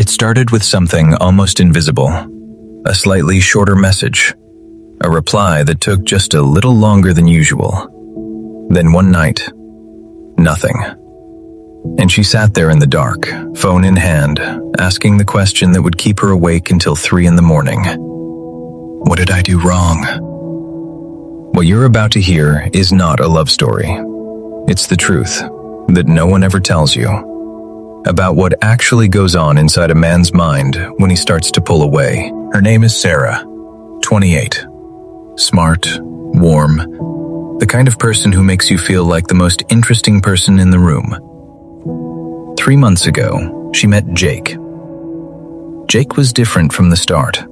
It started with something almost invisible, a slightly shorter message, a reply that took just a little longer than usual. Then one night, nothing. And she sat there in the dark, phone in hand, asking the question that would keep her awake until 3 in the morning. What did I do wrong? What you're about to hear is not a love story. It's the truth that no one ever tells you about what actually goes on inside a man's mind when he starts to pull away. Her name is Sarah, 28. Smart, warm, the kind of person who makes you feel like the most interesting person in the room. 3 months ago, she met Jake. Jake was different from the start.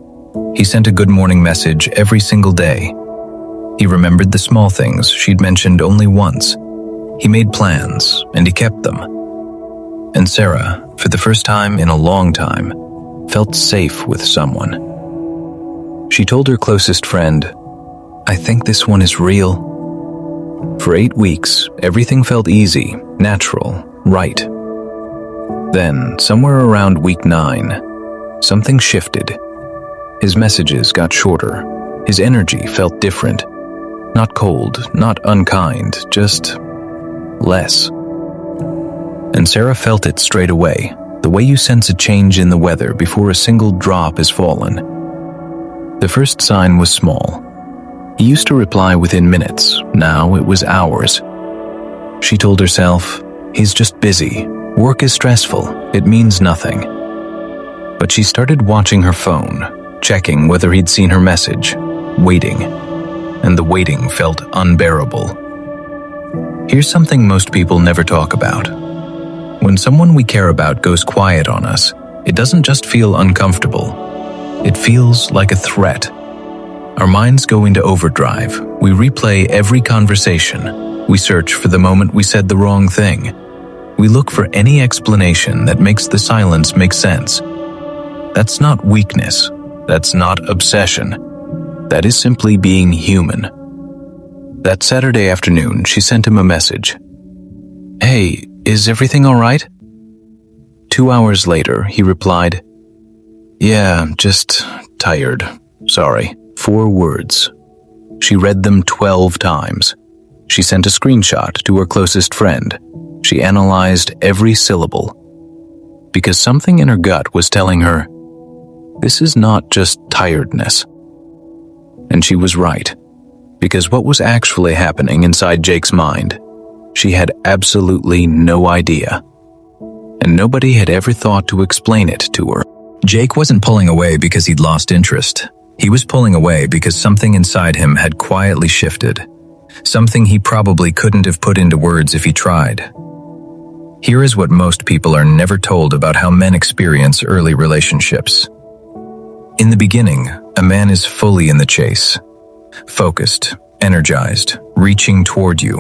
He sent a good morning message every single day. He remembered the small things she'd mentioned only once. He made plans, and he kept them. And Sarah, for the first time in a long time, felt safe with someone. She told her closest friend, "I think this one is real." For 8 weeks, everything felt easy, natural, right. Then, somewhere around week 9, something shifted. His messages got shorter. His energy felt different. Not cold, not unkind, just less. And Sarah felt it straight away, the way you sense a change in the weather before a single drop has fallen. The first sign was small. He used to reply within minutes, now it was hours. She told herself, he's just busy. Work is stressful, it means nothing. But she started watching her phone, checking whether he'd seen her message, waiting. And the waiting felt unbearable. Here's something most people never talk about. When someone we care about goes quiet on us, it doesn't just feel uncomfortable. It feels like a threat. Our minds go into overdrive. We replay every conversation. We search for the moment we said the wrong thing. We look for any explanation that makes the silence make sense. That's not weakness. That's not obsession. That is simply being human. That Saturday afternoon, she sent him a message. "Hey, is everything all right?" 2 hours later, he replied, "Yeah, just tired. Sorry." 4 words. She read them 12 times. She sent a screenshot to her closest friend. She analyzed every syllable. Because something in her gut was telling her, this is not just tiredness. And she was right. Because what was actually happening inside Jake's mind, she had absolutely no idea. And nobody had ever thought to explain it to her. Jake wasn't pulling away because he'd lost interest. He was pulling away because something inside him had quietly shifted. Something he probably couldn't have put into words if he tried. Here is what most people are never told about how men experience early relationships. In the beginning, a man is fully in the chase, focused, energized, reaching toward you.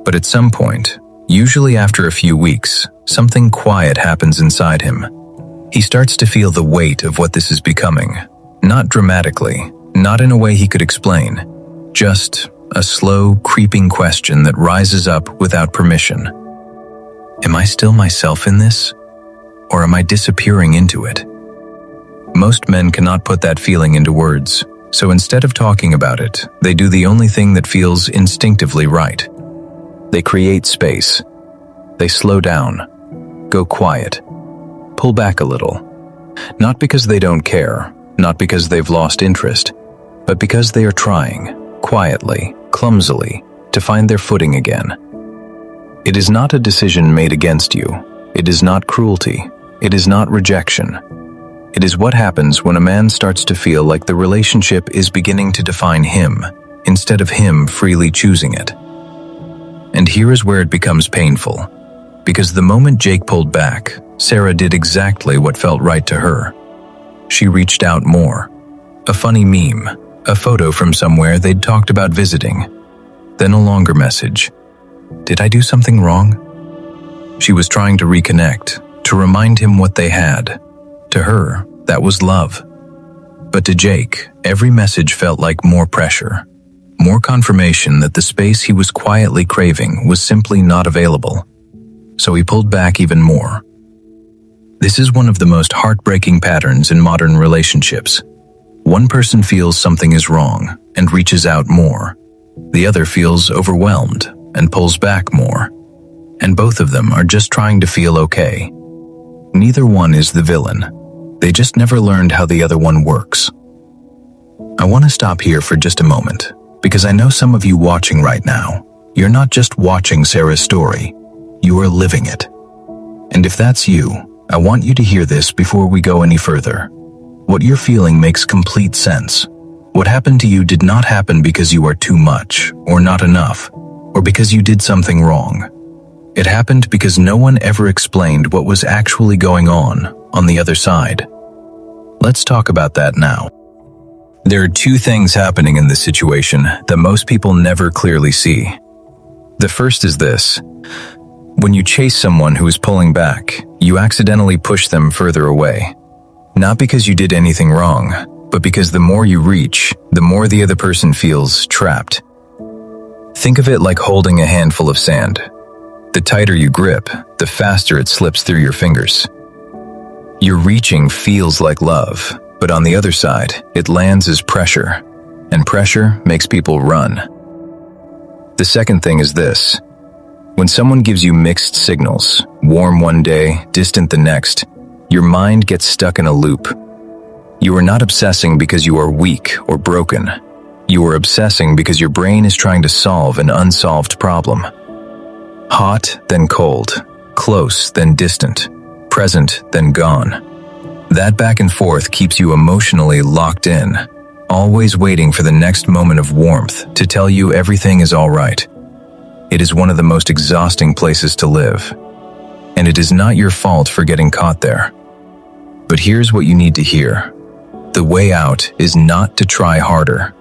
But at some point, usually after a few weeks, something quiet happens inside him. He starts to feel the weight of what this is becoming. Not dramatically, not in a way he could explain, just a slow, creeping question that rises up without permission. Am I still myself in this? Or am I disappearing into it? Most men cannot put that feeling into words, so instead of talking about it, they do the only thing that feels instinctively right. They create space. They slow down, go quiet, pull back a little. Not because they don't care, not because they've lost interest, but because they are trying, quietly, clumsily, to find their footing again. It is not a decision made against you. It is not cruelty. It is not rejection. It is what happens when a man starts to feel like the relationship is beginning to define him, instead of him freely choosing it. And here is where it becomes painful. Because the moment Jake pulled back, Sarah did exactly what felt right to her. She reached out more. A funny meme, a photo from somewhere they'd talked about visiting. Then a longer message. Did I do something wrong? She was trying to reconnect, to remind him what they had. To her, that was love. But to Jake, every message felt like more pressure. More confirmation that the space he was quietly craving was simply not available. So he pulled back even more. This is one of the most heartbreaking patterns in modern relationships. One person feels something is wrong and reaches out more. The other feels overwhelmed and pulls back more. And both of them are just trying to feel okay. Neither one is the villain. They just never learned how the other one works. I want to stop here for just a moment, because I know some of you watching right now, you're not just watching Sarah's story, you are living it. And if that's you, I want you to hear this before we go any further. What you're feeling makes complete sense. What happened to you did not happen because you are too much, or not enough, or because you did something wrong. It happened because no one ever explained what was actually going on the other side. Let's talk about that now. There are two things happening in this situation that most people never clearly see. The first is this. When you chase someone who is pulling back, you accidentally push them further away. Not because you did anything wrong, but because the more you reach, the more the other person feels trapped. Think of it like holding a handful of sand. The tighter you grip, the faster it slips through your fingers. Your reaching feels like love, but on the other side, it lands as pressure, and pressure makes people run. The second thing is this. When someone gives you mixed signals, warm one day, distant the next, your mind gets stuck in a loop. You are not obsessing because you are weak or broken. You are obsessing because your brain is trying to solve an unsolved problem. Hot, then cold. Close, then distant. Present, then gone. That back and forth keeps you emotionally locked in, always waiting for the next moment of warmth to tell you everything is all right. It is one of the most exhausting places to live. And it is not your fault for getting caught there. But here's what you need to hear. The way out is not to try harder.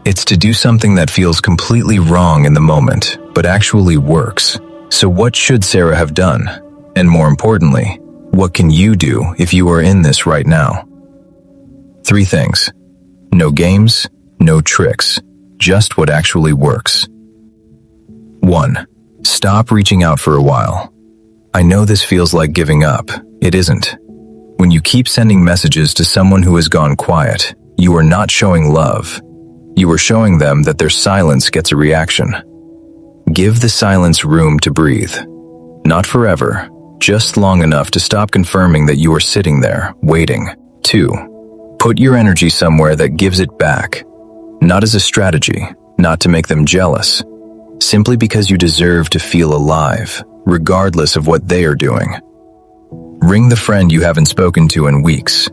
It's to do something that feels completely wrong in the moment, but actually works. So what should Sarah have done? And more importantly, what can you do if you are in this right now? 3 things. No games, no tricks, just what actually works. 1. Stop reaching out for a while. I know this feels like giving up. It isn't. When you keep sending messages to someone who has gone quiet, you are not showing love. You are showing them that their silence gets a reaction. Give the silence room to breathe. Not forever, just long enough to stop confirming that you are sitting there, waiting. 2. Put your energy somewhere that gives it back. Not as a strategy, not to make them jealous. Simply because you deserve to feel alive, regardless of what they are doing. Ring the friend you haven't spoken to in weeks.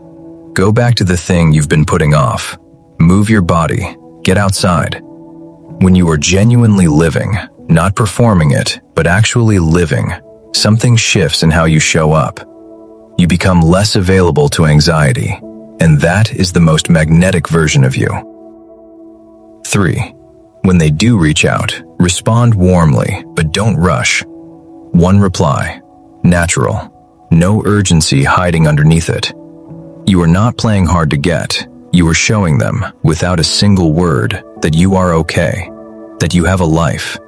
Go back to the thing you've been putting off. Move your body. Get outside. When you are genuinely living, not performing it, but actually living, something shifts in how you show up. You become less available to anxiety, and that is the most magnetic version of you. 3. When they do reach out, respond warmly, but don't rush. 1 reply. Natural. No urgency hiding underneath it. You are not playing hard to get. You are showing them, without a single word, that you are okay, that you have a life,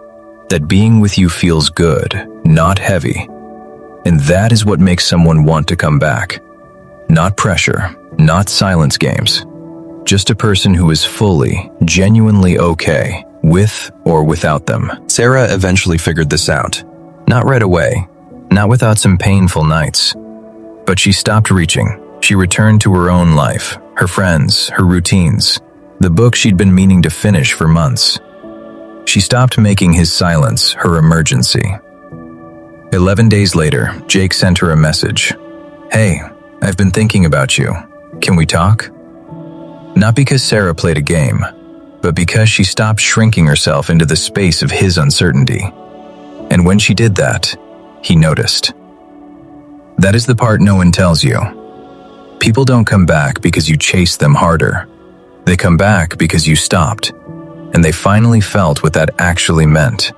that being with you feels good, not heavy. And that is what makes someone want to come back. Not pressure, not silence games. Just a person who is fully, genuinely okay, with or without them. Sarah eventually figured this out. Not right away, not without some painful nights. But she stopped reaching. She returned to her own life, her friends, her routines, the book she'd been meaning to finish for months. She stopped making his silence her emergency. 11 days later, Jake sent her a message. Hey, I've been thinking about you. Can we talk? Not because Sarah played a game, but because she stopped shrinking herself into the space of his uncertainty. And when she did that, he noticed. That is the part no one tells you. People don't come back because you chased them harder. They come back because you stopped, and they finally felt what that actually meant.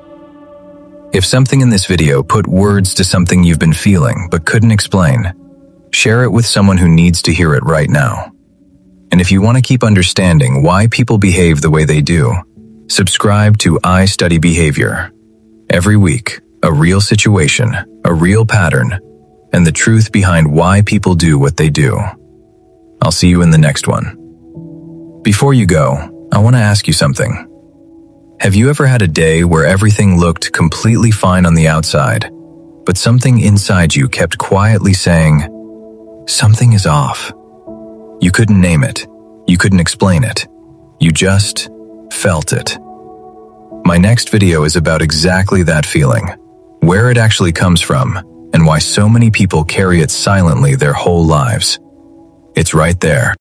If something in this video put words to something you've been feeling but couldn't explain, share it with someone who needs to hear it right now. And if you want to keep understanding why people behave the way they do, subscribe to I Study Behavior. Every week, a real situation, a real pattern, and the truth behind why people do what they do. I'll see you in the next one. Before you go, I want to ask you something. Have you ever had a day where everything looked completely fine on the outside, but something inside you kept quietly saying, something is off? You couldn't name it. You couldn't explain it. You just felt it. My next video is about exactly that feeling, where it actually comes from, and why so many people carry it silently their whole lives. It's right there.